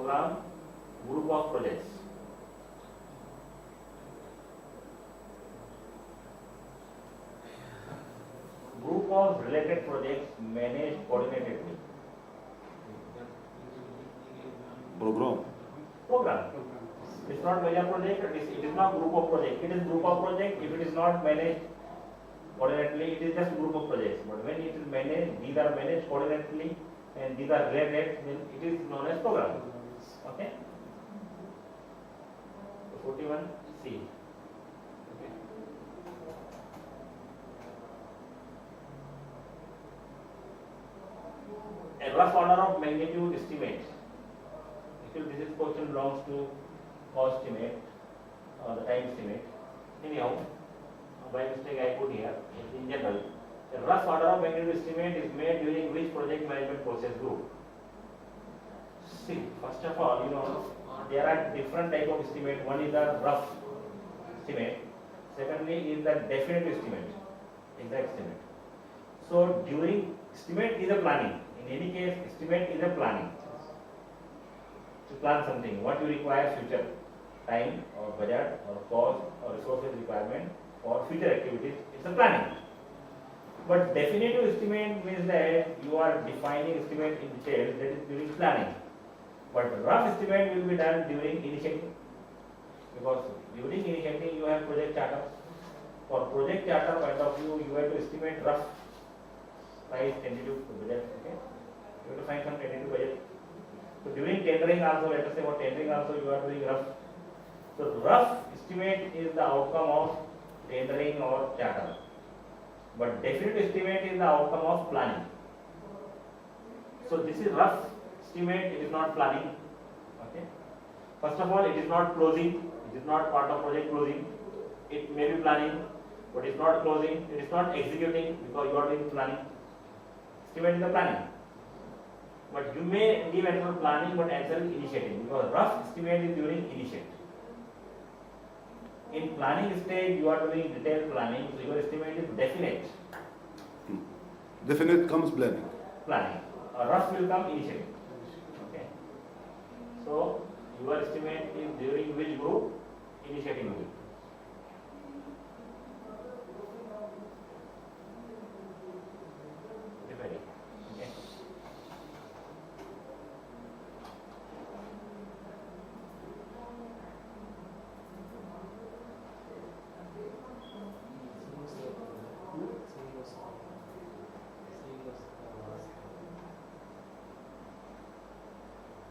program, group of projects. Group of related projects managed coordinatedly. Program. Program. It's not major project, it is not group of project. It is group of project. If it is not managed coordinatedly, it is just group of projects. But when it is managed, these are managed coordinatedly and these are related, then it is known as program. Okay? So 41C. Okay. A rough order of magnitude estimate. Actually, this question belongs to cost estimate or the time estimate. Anyhow, by mistake I put here. In general, a rough order of magnitude estimate is made during which project management process group? See, first of all, there are different type of estimate. One is the rough estimate. Secondly is the definite estimate, exact estimate. So during estimate is a planning. In any case, estimate is a planning. To plan something, what you require future time or budget or cost or resources requirement for future activities, it's a planning. But definitive estimate means that you are defining estimate in detail, that is during planning. But rough estimate will be done during initiating, because during initiating you have project charter. For project charter point of view, you have to estimate rough price, tentative budget. Okay, you have to find some tentative budget. So during tendering also, let us say for tendering also you are doing rough. So rough estimate is the outcome of tendering or charter. But definite estimate is the outcome of planning. So this is rough estimate, it is not planning. Okay. First of all, it is not closing, it is not part of project closing. It may be planning, but it is not closing, it is not executing because you are doing planning. Estimate is the planning. But you may leave it for planning but answer initiating, because rough estimate is during initiate. In planning stage you are doing detailed planning, so your estimate is definite. Definite comes planning. Planning. Rough will come initiating. Okay. So your estimate is during which group? Initiating group. Okay.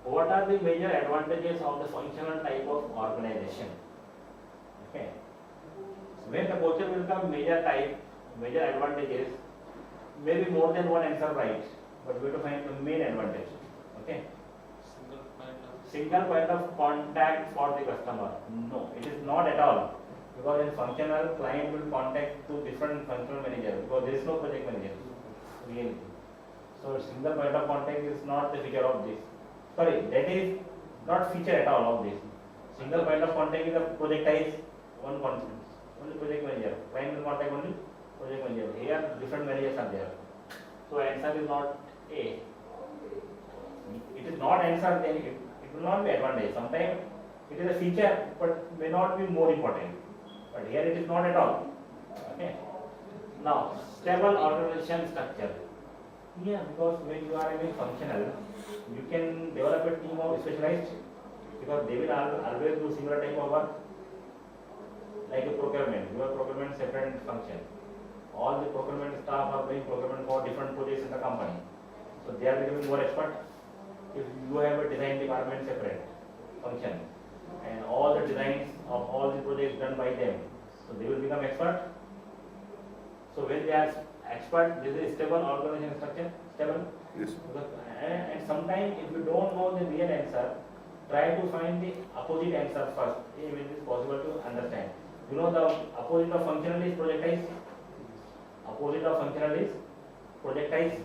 What are the major advantages of the functional type of organization? Okay. So when the question will come major type, major advantages, maybe more than one answer right, but we have to find the main advantage. Okay. Single point of contact for the customer. No, it is not at all. Because in functional, client will contact two different functional managers because there is no project manager. Really. So single point of contact is not the feature of this. Sorry, that is not feature at all of this. Single point of contact is a projectize one constant. Only project manager. Client will contact only project manager. Here different managers are there. So answer is not A. It is not answer, then it will not be advantage. Sometimes it is a feature but may not be more important. But here it is not at all. Okay. Now, stable organization structure. Yeah, because when you are in a functional, you can develop a team of specialized, because they will always do similar type of work. Like a procurement, you have procurement separate function. All the procurement staff are doing procurement for different projects in the company. So they are becoming more expert. If you have a design department separate function, and all the designs of all the projects done by them, so they will become expert. So when they are expert, this is stable organization structure, stable. Yes. And sometimes if you don't know the real answer, try to find the opposite answer first, if it is possible to understand. You know the opposite of functional is projectize. Opposite of functional is projectize.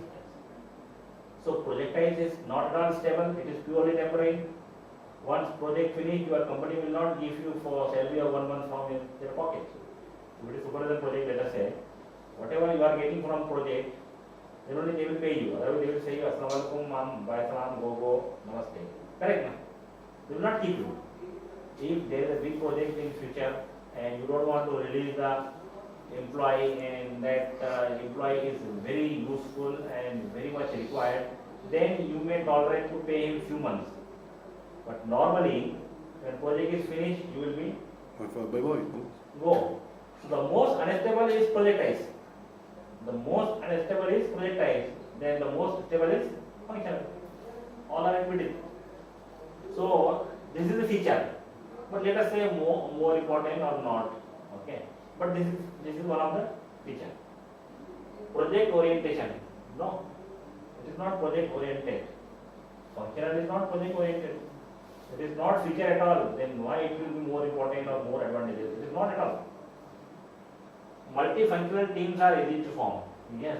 So projectize is not at all stable, it is purely temporary. Once project finished, your company will not give you for salary of 1 month from their pocket. If it is supervision project, let us say, whatever you are getting from project, then only they will pay you. Otherwise they will say, Assalamu alaikum, ma'am, bye salam, go, namaste. Correct? They will not keep you. If there is a big project in future and you don't want to release the employee and that employee is very useful and very much required, then you may tolerate to pay him few months. But normally, when project is finished, you will be Bye bye. go. So the most unstable is projectized. The most unstable is projectized. Then the most stable is functional. All are in between. So this is the feature. But let us say more important or not. Okay. But this is one of the feature. Project orientation. No. It is not project oriented. Functional is not project oriented. It is not feature at all. Then why it will be more important or more advantageous? It is not at all. Multifunctional teams are easy to form. Yes.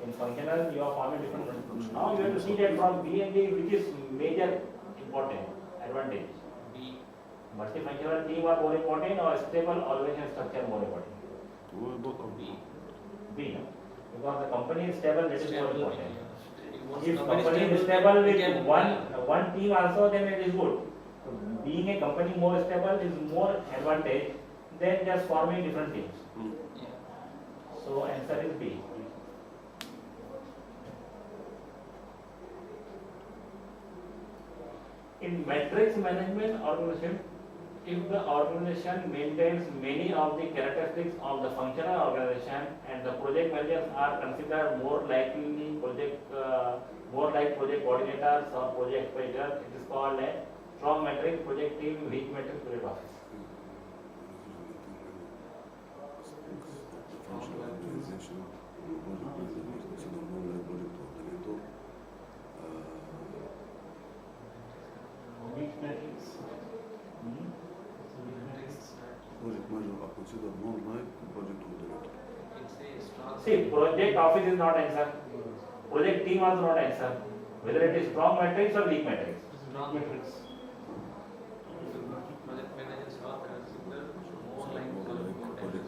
In functional, you are forming different. Now you have to see that from B and D, which is major important advantage. B. Multifunctional team are more important or stable organization structure more important? Both of B. B. No? Because the company is stable, that is more Stable. important. Once If company company is stable we with can- one team also, then it is good. So being a company more stable is more advantage than just forming different teams. Yeah. So answer is B. In matrix management organization, if the organization maintains many of the characteristics of the functional organization and the project managers are considered more likely more like project coordinators or project expositors, it is called a strong matrix project team, weak matrix project office. functional organization, project manager is considered more like project coordinator. Weak matrix. Hmm? Project manager are considered more like project coordinator. It's a strong. See, project office is not answer. Project team also not answer. Whether it is strong matrix or weak matrix. Strong matrix. Project managers are considered more like Project coordinator. Project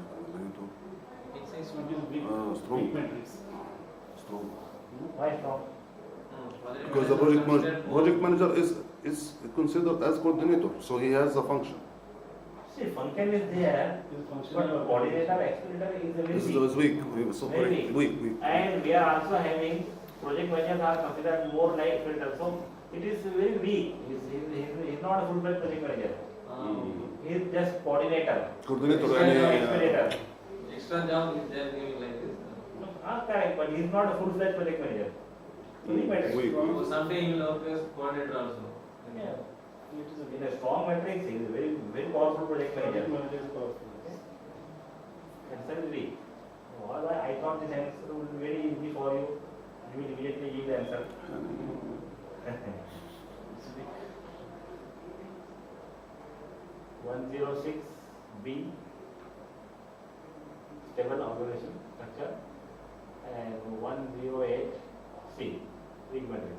coordinator. It says What is weak? Strong. Weak matrix. Strong. Why strong? Because the project manager is considered as coordinator, so he has a function. See, function is there, Is but functional. coordinator, expeditor is a This very is weak. He was so Very weak. And we are also having project managers are considered more like expeditor. So it is very weak. He is not a full-fledged project manager. He is just coordinator. Coordinator Expeditor. Extra job is there giving like this. Correct, but he is not a full-fledged project manager. Weak matrix. Weak. So someday he will work as coordinator also. Yeah. It is a In a strong matrix, he is a very powerful project project manager. manager is powerful. Answer is weak. Although I thought this answer would be very easy for you. You will immediately give the answer. It's weak. 106 B, stable organization structure, and 108 C, weak matrix.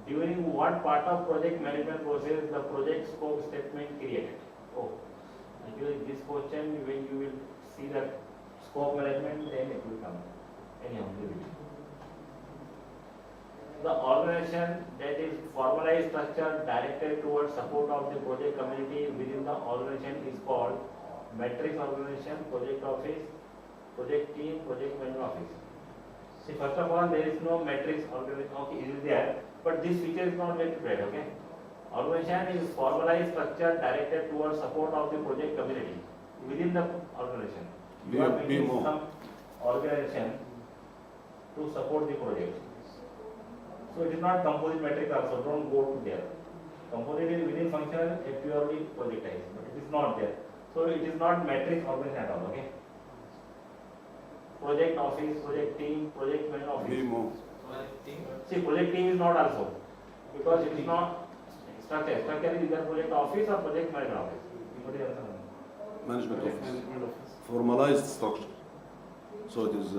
During what part of project management process the project scope statement created? Oh, actually this question when you will see the scope management, then it will come. Anyhow, leave it. The organization that is formalized structure directed towards support of the project community within the organization is called matrix organization, project office, project team, project management office. See, first of all, there is no matrix organization. Okay, it is there, but this feature is not very prepared. Okay, organization is formalized structure directed towards support of the project community within the organization. You are making more. some organization to support the project. So it is not composite matrix also, don't go to there. Composite is within functional, a purely projectized, but it is not there. So it is not matrix organization at all, okay? Project office, project team, project management office. more. Project team. See, project team is not also, because it is not structure. Structure is either project office or project management office. What is the answer? Management Project office. management office. Formalized structure. So it is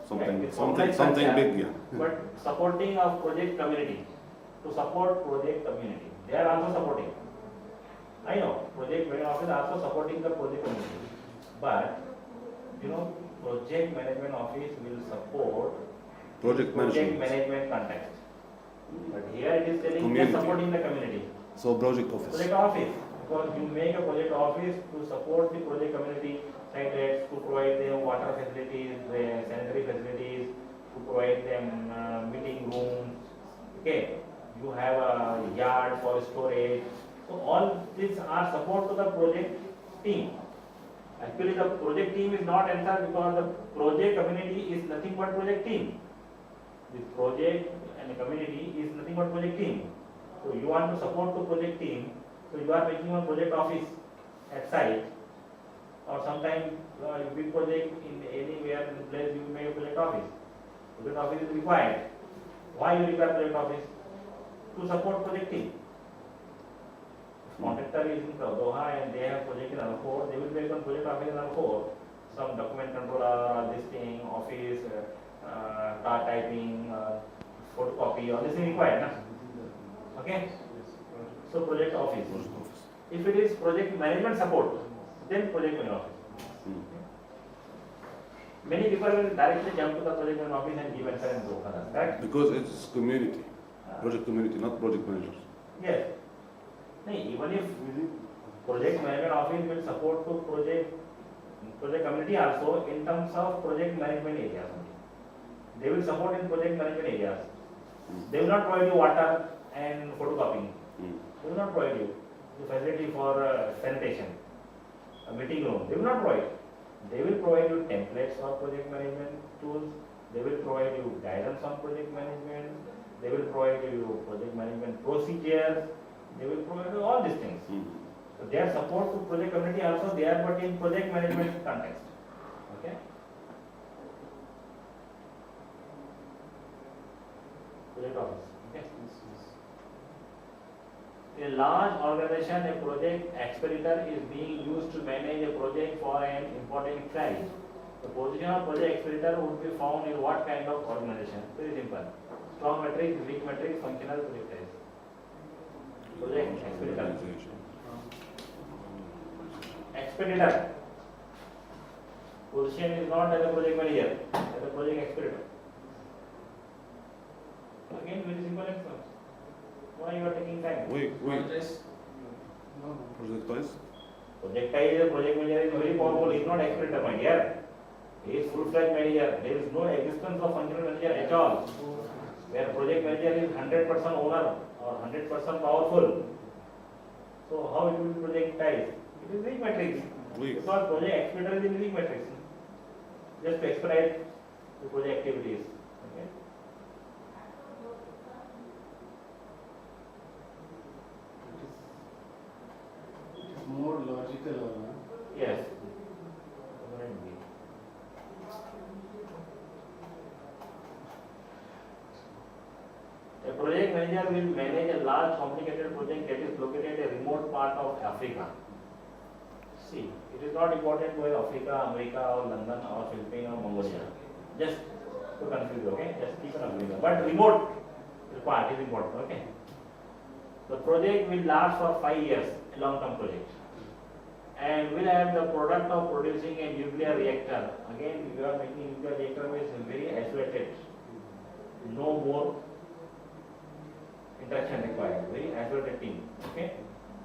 something, Right, it's something, formalized something structure. big, yeah. But supporting of project community, to support project community, they are also supporting. I know, project management office also supporting the project community. But, you know, project management office will support Project management. management context. But here it is telling Community. just supporting the community. So project office. Project office, because you make a project office to support the project community site heads, to provide them water facilities, sanitary facilities, to provide them meeting rooms. Okay, you have a yard for storage. So all these are support to the project team. Actually, the project team is not answered because the project community is nothing but project team. The project and the community is nothing but project team. So you want to support the project team, so you are making a project office at site, or sometime big project in anywhere in place you make a project office. Project office is required. Why you require project office? To support project team. If contractor is in Doha and they have project in Alcor, they will make a project office in Alcor. Some document controller, this thing, office, car typing, photocopy, all this is required. Na? Okay? So project office. Project office. If it is project management support, then project management office. Many people will directly jump to the project management office and give answer and go for that. Correct? Because it's community. Project community, not project managers. Yes. No, even if project management office will support to project community also in terms of project management areas only. They will support in project management areas. They will not provide you water and photocopying. They will not provide you the facility for sanitation, a meeting room. They will not provide. They will provide you templates for project management tools. They will provide you guidance on project management. They will provide you project management procedures. They will provide you all these things. So their support to project community also there, but in project management context. Okay. Project office. Okay. In a large organization, a project expeditor is being used to manage a project for an important client. The position of project expeditor would be found in what kind of organization? Very simple. Strong matrix, weak matrix, functional project type. Project expeditor. Organization. Expeditor. Position is not as a project manager, as a project expeditor. Again, very simple example. Why you are taking time? Wait. Contrast. Projectiles? Project manager is very powerful. He is not expeditor, my dear. He is full-fledged manager. There is no existence of functional manager at all. Where project manager is 100% owner or 100% powerful. So how it will be projectized? It is weak matrix. Weak. Because project expeditor is in weak matrix. Just to expedite the project activities. Okay. It is more logical, Yes. A project manager will manage a large complicated project that is located in a remote part of Africa. See, it is not important whether Africa, America or London or Philippines or Mongolia. Just to confuse you, okay? Just keep an Africa. But remote part is important, okay? The project will last for 5 years, a long-term project. And will have the product of producing a nuclear reactor. Again, we are making nuclear reactor which is very isolated. No more interaction required. Very isolated team. Okay.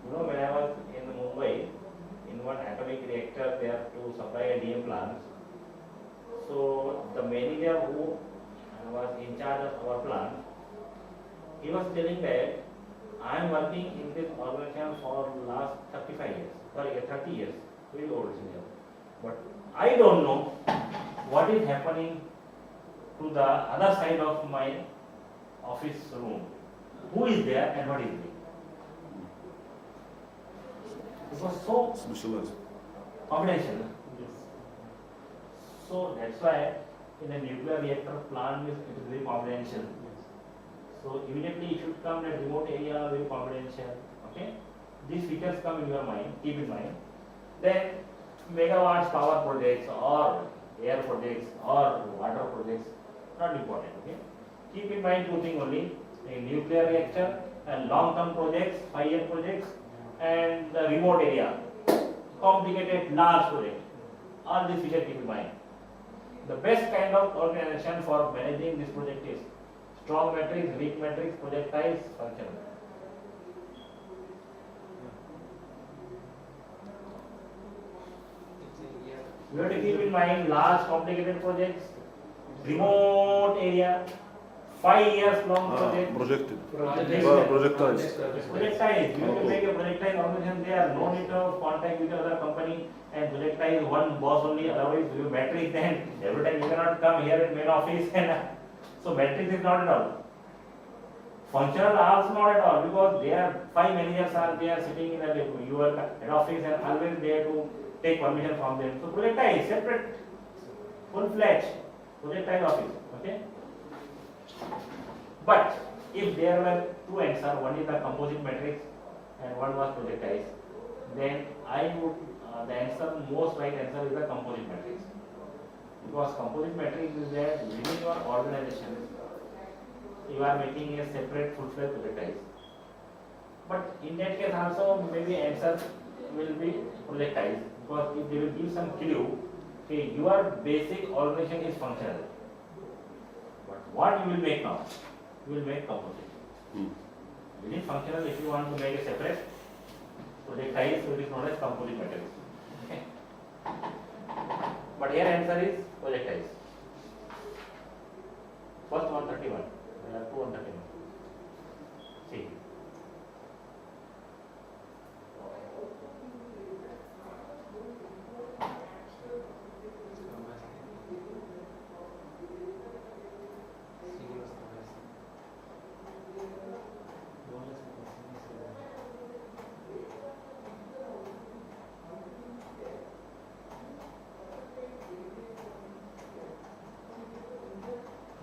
You know, when I was in Mumbai, in one atomic reactor there to supply a DM plant. So the manager who was in charge of our plant, he was telling that I am working in this organization for last 35 years. Sorry, 30 years, very old senior. But I don't know what is happening to the other side of my office room. Who is there and what is there? It was so Specialized. confidential. So that's why in a nuclear reactor plant it is very confidential. So immediately it should come that remote area very confidential. Okay. These features come in your mind, keep in mind. Then megawatts power projects or air projects or water projects, not important. Okay. Keep in mind two things only: a nuclear reactor and long-term projects, 5-year projects, and the remote area, complicated large project. All these features keep in mind. The best kind of organization for managing this project is strong matrix, weak matrix, projectiles, functional. It's a year. You have to keep in mind large complicated projects, remote area, 5 years long project. Projected. Projectiles. Projectiles. Projectiles, you have to make a projectile organization there, no need of contact with other company and projectile one boss only, otherwise you matrix then every time you cannot come here in main office and so matrix is not at all. Functional also not at all because there 5 managers are there sitting in your head office and always there to take permission from them. So projectile is separate, full-fledged projectile office, okay? But if there were two answers, one is the composite matrix and one was projectiles, then I would, the answer, most right answer is the composite matrix. Because composite matrix is that within your organization, you are making a separate full-fledged projectiles. But in that case also maybe answer will be projectiles because if they will give some clue, okay, your basic organization is functional. But what you will make now? You will make composite. Within functional, if you want to make a separate projectiles, so it is known as composite matrix. Okay. But here answer is projectiles. First 131. There are two 131. See.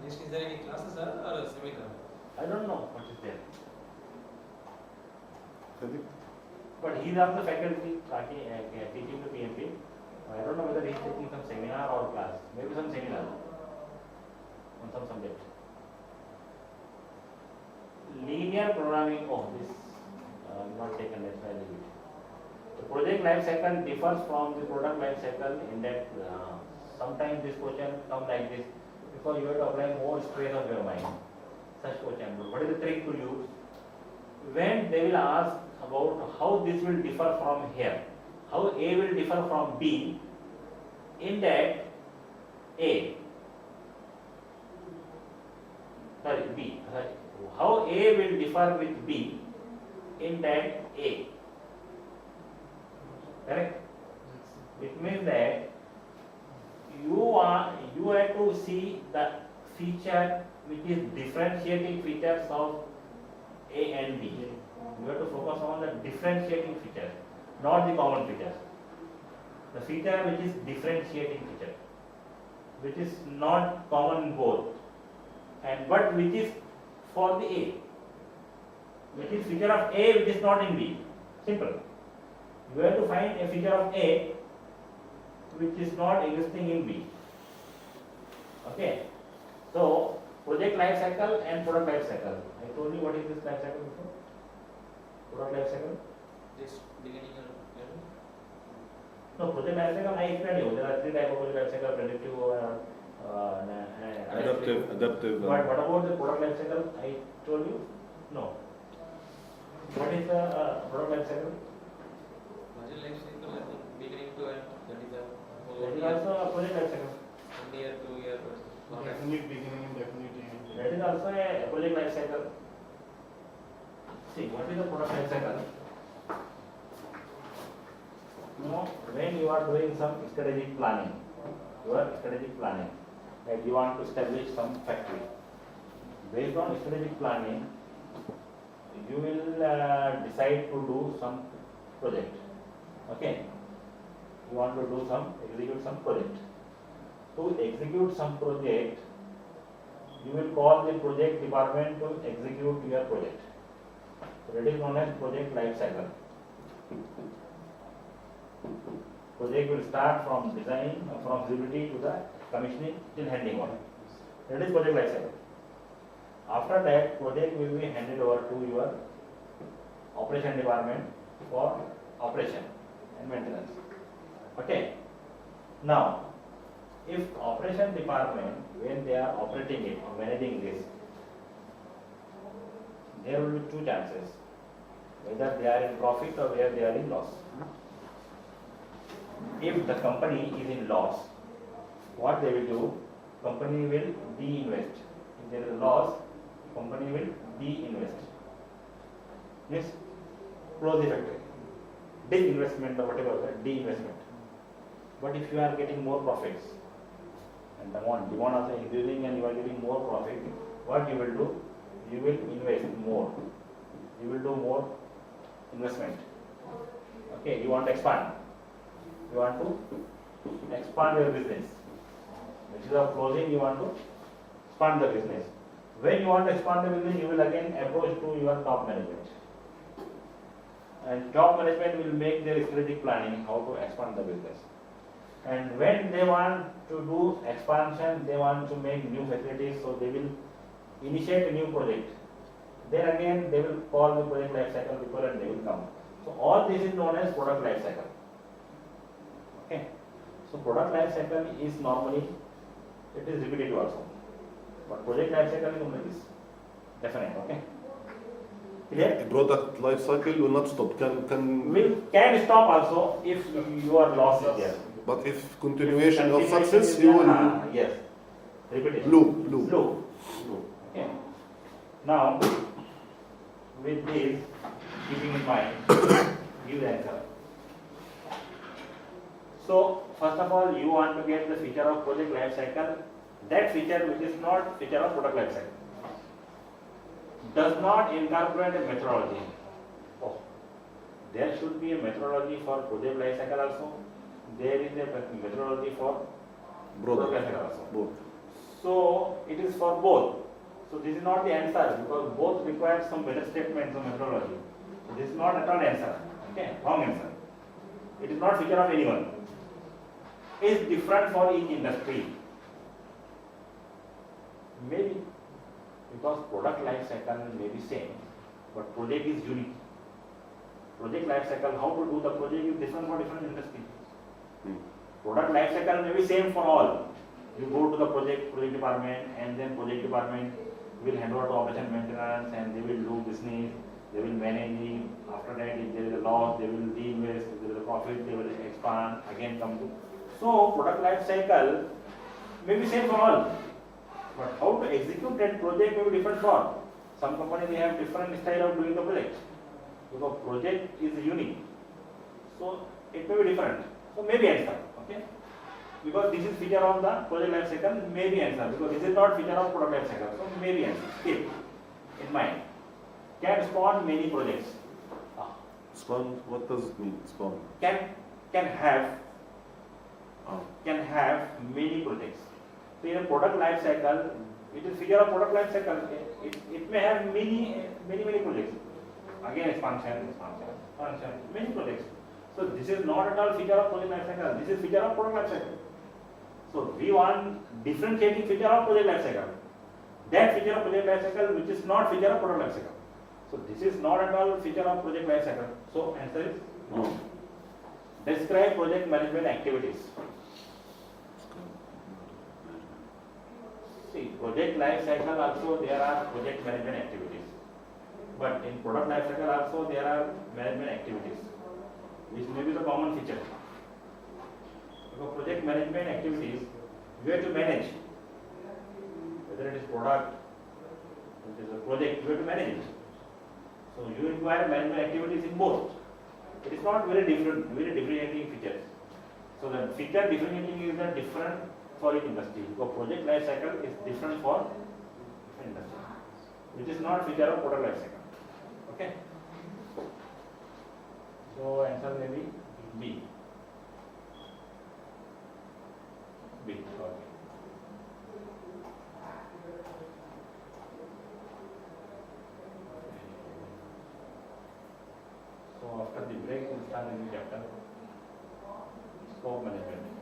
Is there any classes sir, or a seminar? I don't know what is there. I think But he is also faculty teaching the PMP. I don't know whether he is taking some seminar or class. Maybe some seminar on some subject. Linear programming. Oh, this not taken. That's why I leave it. The project life cycle differs from the product life cycle in that sometimes this question comes like this because you have to apply more stress of your mind. Such question. What is the trick to use? When they will ask about how this will differ from here, how A will differ from B, in that B, how A will differ with B, in that A. Correct? It means that you have to see the feature which is differentiating features of A and B. You have to focus on the differentiating feature, not the common feature. The feature which is differentiating feature, which is not common in both, and but which is for the A, which is feature of A which is not in B. Simple. You have to find a feature of A which is not existing in B. Okay. So project life cycle and product life cycle. I told you what is this life cycle before? Product life cycle? This beginning or end? No, project life cycle I explained you. There are three types of project life cycle: predictive, adaptive. But what about the product life cycle? I told you. No. What is the product life cycle? Project life cycle, I think beginning to end. That is a whole That is year. also a project life cycle. 1 year, 2 year. Contract. Definite beginning, definite end. That is also a project life cycle. See, what is the product life cycle? Now, when you are doing some strategic planning, like you want to establish some factory. Based on strategic planning, you will decide to do some project. Okay? You want to execute some project. To execute some project, you will call the project department to execute your project. So that is known as project life cycle. Project will start from design, from feasibility to the commissioning till handing over. That is project life cycle. After that, project will be handed over to your operation department for operation and maintenance. Okay. Now, if operation department, when they are operating it or managing this, there will be two chances, whether they are in profit or whether they are in loss. If the company is in loss, what they will do, company will de-invest. If there is a loss, company will de-invest. Yes, close the factory. Disinvestment or whatever, de-investment. But if you are getting more profits, and demand also increasing and you are getting more profit, what you will do? You will invest more. You will do more investment. Okay, you want to expand. You want to expand your business. Instead of closing, you want to expand the business. When you want to expand the business, you will again approach to your top management. And top management will make their strategic planning how to expand the business. And when they want to do expansion, they want to make new facilities, so they will initiate a new project. Then again, they will call the project life cycle people and they will come. So all this is known as product life cycle. Okay. So product life cycle is normally, it is repetitive also. But project life cycle is only this. Definite, okay? Clear? The product life cycle will not stop. Can stop also if your loss is there. But if continuation of success, you will yes. Repetition. loop. Okay. Now, with this, keeping in mind, give the answer. So, first of all, you want to get the feature of project life cycle. That feature which is not feature of product life cycle does not incorporate a methodology. Oh, there should be a methodology for project life cycle also. There is a methodology for product life cycle also. Both. So it is for both. So this is not the answer because both require some better statements of methodology. So this is not at all answer. Okay, wrong answer. It is not feature of anyone. It is different for each industry. Maybe because product life cycle may be same, but project is unique. Project life cycle, how to do the project is different for different industry. Product life cycle may be same for all. You go to the project department, and then project department will hand over to operation maintenance, and they will do business, they will manage it. After that, if there is a loss, they will de-invest. If there is a profit, they will expand, again come to. So, product life cycle may be same for all. But how to execute that project may be different for. Some companies they have different style of doing the project. Because project is unique. So, it may be different. So, maybe answer. Okay? Because this is feature of the project life cycle, maybe answer. Because this is not feature of product life cycle. So, maybe answer. Keep in mind. Can spawn many projects. Spawn, what does it mean, spawn? Can have many projects. So, in a product life cycle, it is feature of product life cycle. It may have many projects. Again, expansion, many projects. So this is not at all feature of project life cycle. This is feature of product life cycle. So we want differentiating feature of project life cycle. That feature of project life cycle which is not feature of product life cycle. So this is not at all feature of project life cycle. So answer is no. Describe project management activities. See, project life cycle also there are project management activities. But in product life cycle also there are management activities, which may be the common feature. Because project management activities, you have to manage. Whether it is product, it is a project, you have to manage it. So you require management activities in both. It is not very differentiating features. So the feature differentiating is different for each industry. Because project life cycle is different for different industry, which is not feature of product life cycle. Okay. So answer may be B. Okay. So after the break, we'll start a new chapter, scope management.